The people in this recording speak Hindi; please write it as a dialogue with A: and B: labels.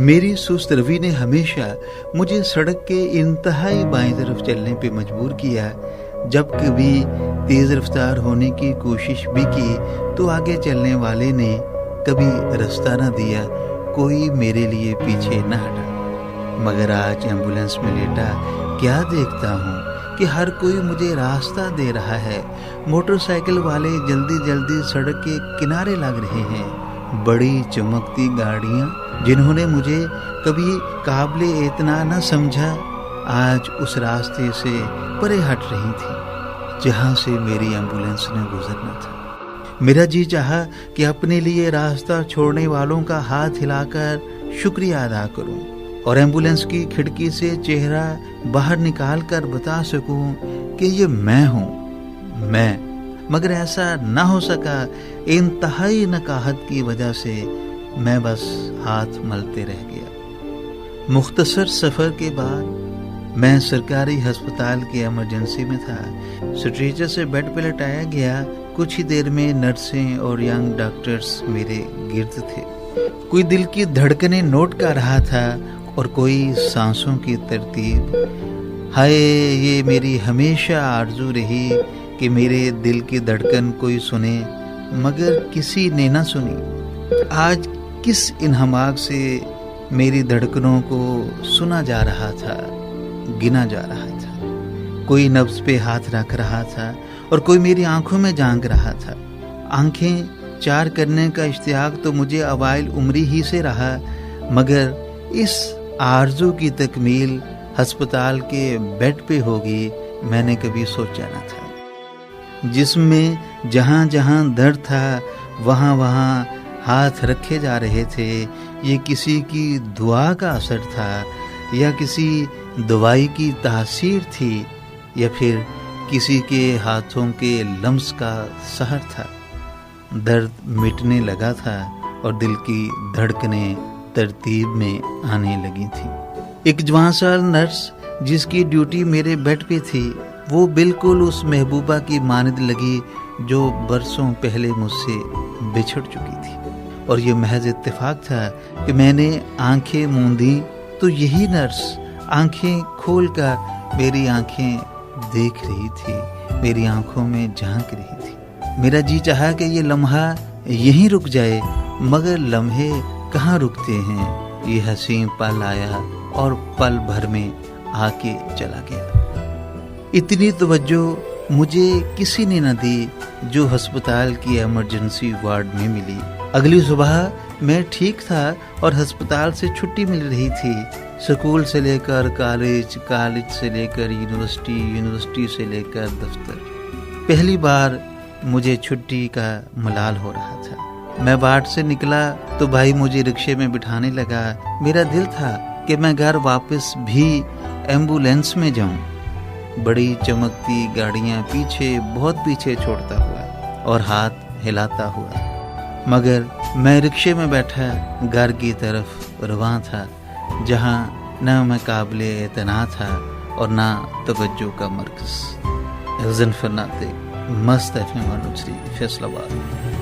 A: मेरी सुस्त रवि ने हमेशा मुझे सड़क के इंतहाई बाएं तरफ चलने पे मजबूर किया। जब कभी तेज रफ्तार होने की कोशिश भी की तो आगे चलने वाले ने कभी रास्ता न दिया, कोई मेरे लिए पीछे न हटा। मगर आज एम्बुलेंस में लेटा क्या देखता हूँ कि हर कोई मुझे रास्ता दे रहा है। मोटरसाइकिल वाले जल्दी जल्दी सड़क के किनारे लग रहे हैं। बड़ी चमकती गाड़ियाँ जिन्होंने मुझे कभी काबिले इतना न समझा, आज उस रास्ते से परे हट रही थी जहाँ से मेरी एम्बुलेंस ने गुजरना था। मेरा जी चाहा कि अपने लिए रास्ता छोड़ने वालों का हाथ हिलाकर शुक्रिया अदा करूं और एम्बुलेंस की खिड़की से चेहरा बाहर निकाल कर बता सकूं कि ये मैं हूं, मैं। मगर ऐसा ना हो सका। इंतहाई नकाहत की वजह से मैं बस हाथ मलते रह गया। मुख्तसर सफ़र के बाद मैं सरकारी अस्पताल की इमरजेंसी में था। स्ट्रेचर से बेड पर लटाया गया। कुछ ही देर में नर्सें और यंग डॉक्टर्स मेरे गिर्द थे। कोई दिल की धड़कनें नोट कर रहा था और कोई सांसों की तरतीब। हाय, ये मेरी हमेशा आरजू रही कि मेरे दिल की धड़कन कोई सुने, मगर किसी ने ना सुनी। आज किस इन्हमाक से मेरी धड़कनों को सुना जा रहा था, गिना जा रहा था। कोई नब्ज पे हाथ रख रहा था और कोई मेरी आंखों में झांक रहा था। आंखें चार करने का इश्तियाक तो मुझे अवाइल उम्री ही से रहा, मगर इस आरजू की तकमील अस्पताल के बेड पे होगी, मैंने कभी सोचा न था। जिसमें जहाँ जहाँ दर्द था वहाँ वहाँ हाथ रखे जा रहे थे। ये किसी की दुआ का असर था या किसी दवाई की तासीर थी या फिर किसी के हाथों के लम्स का सहर था। दर्द मिटने लगा था और दिल की धड़कनें तरतीब में आने लगी थी। एक जवान साल नर्स जिसकी ड्यूटी मेरे बेड पे थी, वो बिल्कुल उस महबूबा की मानद लगी जो बरसों पहले मुझसे बिछड़ चुकी थी। और ये महज इत्तेफाक था कि मैंने आंखें मूंदी तो यही नर्स आंखें खोलकर मेरी आंखें देख रही थी, मेरी आंखों में झांक रही थी। मेरा जी चाहा कि ये लम्हा यहीं रुक जाए, मगर लम्हे कहाँ रुकते हैं। ये हसीन पल आया और पल भर में आके चला गया। इतनी तवज्जो मुझे किसी ने न दी जो अस्पताल की इमरजेंसी वार्ड में मिली। अगली सुबह मैं ठीक था और अस्पताल से छुट्टी मिल रही थी। स्कूल से लेकर कॉलेज, कॉलेज से लेकर यूनिवर्सिटी, यूनिवर्सिटी से लेकर दफ्तर। पहली बार मुझे छुट्टी का मलाल हो रहा था। मैं वार्ड से निकला तो भाई मुझे रिक्शे में बिठाने लगा। मेरा दिल था कि मैं घर वापस भी एम्बुलेंस में जाऊं। बड़ी चमकती गाड़ियां पीछे, बहुत पीछे छोड़ता हुआ और हाथ हिलाता हुआ, मगर मैं रिक्शे में बैठा घर की तरफ रवां था, जहां न मैं काबिले एतना था और ना तवज्जो का मरकज़। फरनाते मस्त FM 103 फैसलाबाद।